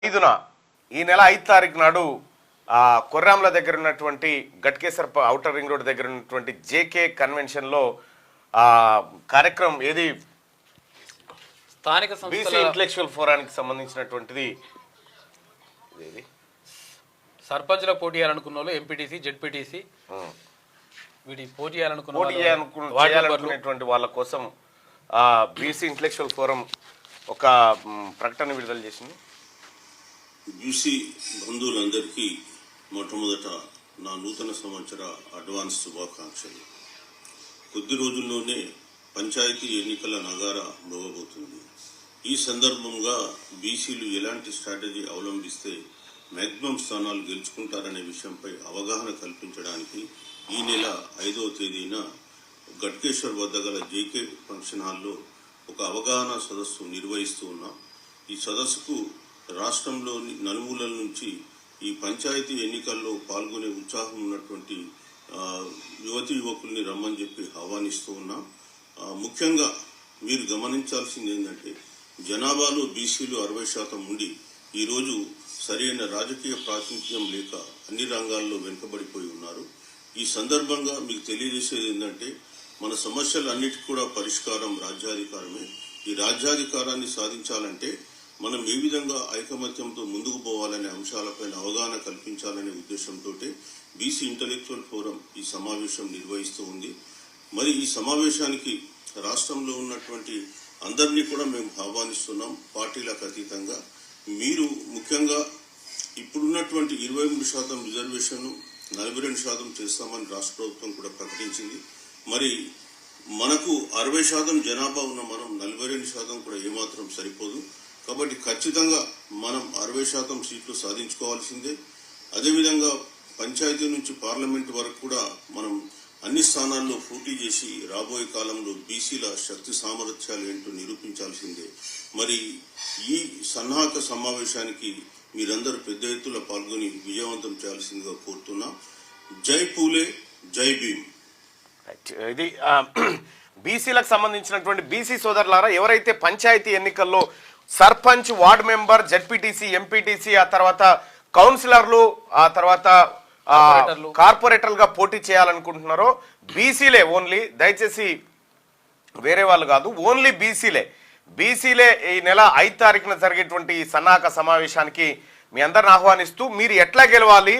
5న ఈ నెల 5 తారీఖు నాడు కొర్రాంల దగ్గర ఉన్నటువంటి గట్కేసర్ ఔటర్ రింగ్ రోడ్ దగ్గర ఉన్నటువంటి జేకే కన్వెన్షన్ లో కార్యక్రమం ఏది స్థానిక బీసీ ఇంటలెక్చువల్ ఫోరానికి సంబంధించినటువంటిది ఏది సర్పంచ్లో పోటీ చేయాలనుకున్న వాళ్ళు ఎంపీటీసీ జెడ్పీటీసీ వీటి పోటీ చేయాలనుకునేటువంటి వాళ్ళ కోసం బీసీ ఇంటలెక్చువల్ ఫోరం ఒక ప్రకటన విడుదల చేసింది. బీసీ బంధువులందరికీ మొట్టమొదట నా నూతన సంవత్సర అడ్వాన్స్ శుభాకాంక్షలు. కొద్ది రోజుల్లోనే పంచాయతీ ఎన్నికల నగారా మోగబోతుంది. ఈ సందర్భంగా బీసీలు ఎలాంటి స్ట్రాటజీ అవలంబిస్తే మ్యాక్సిమం స్థానాలు గెలుచుకుంటారనే విషయంపై అవగాహన కల్పించడానికి ఈ నెల 5వ తేదీన గట్కేశ్వర్ వద్ద గల జేకే ఫంక్షన్ హాల్లో ఒక అవగాహన సదస్సు నిర్వహిస్తూ ఉన్నాం. ఈ సదస్సుకు రాష్ట్రంలోని నలుమూలల నుంచి ఈ పంచాయతీ ఎన్నికల్లో పాల్గొనే ఉత్సాహం ఉన్నటువంటి యువతి యువకుల్ని రమ్మని చెప్పి ఆహ్వానిస్తూ ఉన్నాం. ముఖ్యంగా మీరు గమనించాల్సింది ఏంటంటే జనాభాలో బీసీలు 60% ఉండి ఈరోజు సరైన రాజకీయ ప్రాతినిధ్యం లేక అన్ని రంగాల్లో వెనుకబడిపోయి ఉన్నారు. ఈ సందర్భంగా మీకు తెలియజేసేది ఏంటంటే మన సమస్యలన్నిటికీ కూడా పరిష్కారం రాజ్యాధికారమే. ఈ రాజ్యాధికారాన్ని సాధించాలంటే మనం ఏ విధంగా ఐకమత్యంతో ముందుకు పోవాలనే అంశాలపైన అవగాహన కల్పించాలనే ఉద్దేశంతో బీసీ ఇంటలెక్చువల్ ఫోరం ఈ సమావేశం నిర్వహిస్తూ ఉంది. మరి ఈ సమావేశానికి రాష్ట్రంలో ఉన్నటువంటి అందరినీ కూడా మేము ఆహ్వానిస్తున్నాం. పార్టీలకు అతీతంగా మీరు ముఖ్యంగా ఇప్పుడున్నటువంటి 23% రిజర్వేషన్ 42% చేస్తామని రాష్ట్ర ప్రభుత్వం కూడా ప్రకటించింది. మరి మనకు 60% జనాభా ఉన్న మనం 42% కూడా ఏమాత్రం సరిపోదు. కాబట్టి ఖచ్చితంగా మనం 60% సీట్లు సాధించుకోవాల్సిందే. అదేవిధంగా పంచాయతీ నుంచి పార్లమెంట్ వరకు కూడా మనం అన్ని స్థానాల్లో పోటీ చేసి రాబోయే కాలంలో బీసీల శక్తి సామర్థ్యాలు ఏంటో నిరూపించాల్సిందే. మరి ఈ సన్నాహక సమావేశానికి మీరందరూ పెద్ద ఎత్తున పాల్గొని విజయవంతం చేయాల్సిందిగా కోరుతున్నా. జై పూలే, జై భీమ్. ఇది బీసీలకు సంబంధించినటువంటి బీసీ సోదరులారా, ఎవరైతే పంచాయతీ ఎన్నికల్లో sarpanch, ward member, ZPTC, MPTC, ఆ తర్వాత కౌన్సిలర్లు, ఆ తర్వాత కార్పొరేటర్లుగా పోటీ చేయాలనుకుంటున్నారో బీసీలే ఓన్లీ, దయచేసి వేరే వాళ్ళు కాదు, ఓన్లీ బీసీలే ఈ నెల 5 తారీఖున జరిగేటువంటి ఈ సన్నాహక సమావేశానికి మీ అందరిని ఆహ్వానిస్తూ మీరు ఎట్లా గెలవాలి,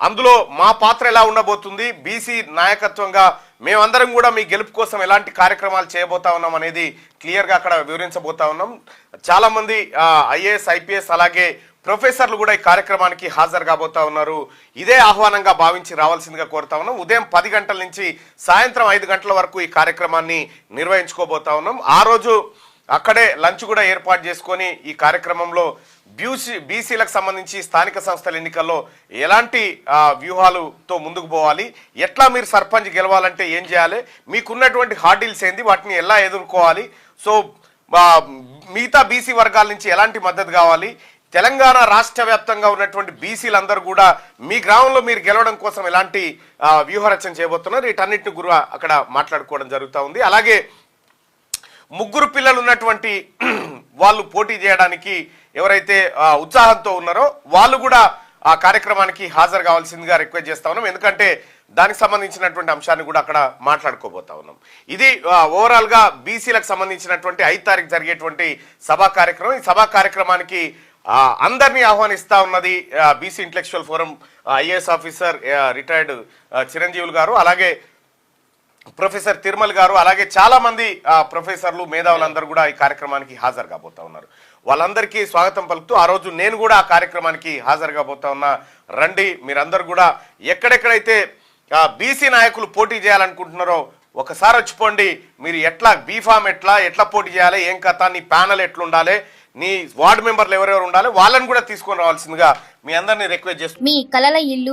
అందులో మా పాత్ర ఎలా ఉండబోతుంది, బీసీ నాయకత్వంగా మేమందరం కూడా మీ గెలుపు కోసం ఎలాంటి కార్యక్రమాలు చేయబోతా ఉన్నాం అనేది క్లియర్గా అక్కడ వివరించబోతా ఉన్నాం. చాలామంది ఐఏఎస్, ఐపీఎస్ అలాగే ప్రొఫెసర్లు కూడా ఈ కార్యక్రమానికి హాజరు కాబోతా ఉన్నారు. ఇదే ఆహ్వానంగా భావించి రావాల్సిందిగా కోరుతా ఉన్నాం. ఉదయం 10 గంటల నుంచి సాయంత్రం 5 గంటల వరకు ఈ కార్యక్రమాన్ని నిర్వహించుకోబోతా ఉన్నాం. ఆ రోజు అక్కడే లంచ్ కూడా ఏర్పాటు చేసుకొని ఈ కార్యక్రమంలో బీసీలకు సంబంధించి స్థానిక సంస్థల ఎన్నికల్లో ఎలాంటి వ్యూహాలతో ముందుకు పోవాలి, ఎట్లా మీరు సర్పంచ్ గెలవాలంటే ఏం చేయాలి, మీకున్నటువంటి హార్డిల్స్ ఏంది, వాటిని ఎలా ఎదుర్కోవాలి, సో మిగతా బీసీ వర్గాల నుంచి ఎలాంటి మద్దతు కావాలి, తెలంగాణ రాష్ట్ర వ్యాప్తంగా ఉన్నటువంటి బీసీలందరూ కూడా మీ గ్రామంలో మీరు గెలవడం కోసం ఎలాంటి వ్యూహరచన చేయబోతున్నారు, వీటన్నిటిని కూడా అక్కడ మాట్లాడుకోవడం జరుగుతూ ఉంది. అలాగే 3 పిల్లలు ఉన్నటువంటి వాళ్ళు పోటీ చేయడానికి ఎవరైతే ఉత్సాహంతో ఉన్నారో వాళ్ళు కూడా ఆ కార్యక్రమానికి హాజరు కావాల్సిందిగా రిక్వెస్ట్ చేస్తా ఉన్నాం. ఎందుకంటే దానికి సంబంధించినటువంటి అంశాన్ని కూడా అక్కడ మాట్లాడుకోబోతా ఉన్నాం. ఇది ఓవరాల్ గా బీసీలకు సంబంధించినటువంటి 5 తారీఖు జరిగేటువంటి సభా కార్యక్రమం. ఈ సభా కార్యక్రమానికి అందరినీ ఆహ్వానిస్తా ఉన్నది BC intellectual forum IAS officer retired Chiranjeevulu గారు, అలాగే ప్రొఫెసర్ తిరుమల్ గారు, అలాగే చాలా మంది ప్రొఫెసర్లు, మేధావులందరూ కూడా ఈ కార్యక్రమానికి హాజరు కాబోతా ఉన్నారు. వాళ్ళందరికీ స్వాగతం పలుకుతూ ఆ రోజు నేను కూడా ఆ కార్యక్రమానికి హాజరు కాబోతా ఉన్నా. రండి, మీరందరూ కూడా ఎక్కడెక్కడైతే బీసీ నాయకులు పోటీ చేయాలనుకుంటున్నారో ఒకసారి వచ్చిపోండి. మీరు ఎట్లా బీఫామ్ ఎట్లా పోటీ చేయాలి, ఏం కథ, నీ ప్యానల్ ఎట్లుండాలి, నీ వార్డు మెంబర్లు ఎవరెవరు ఉండాలి, వాళ్ళని కూడా తీసుకొని రావాల్సిందిగా మీ అందరినీ రిక్వెస్ట్ చేస్తున్నాను. మీ కలల ఇల్లు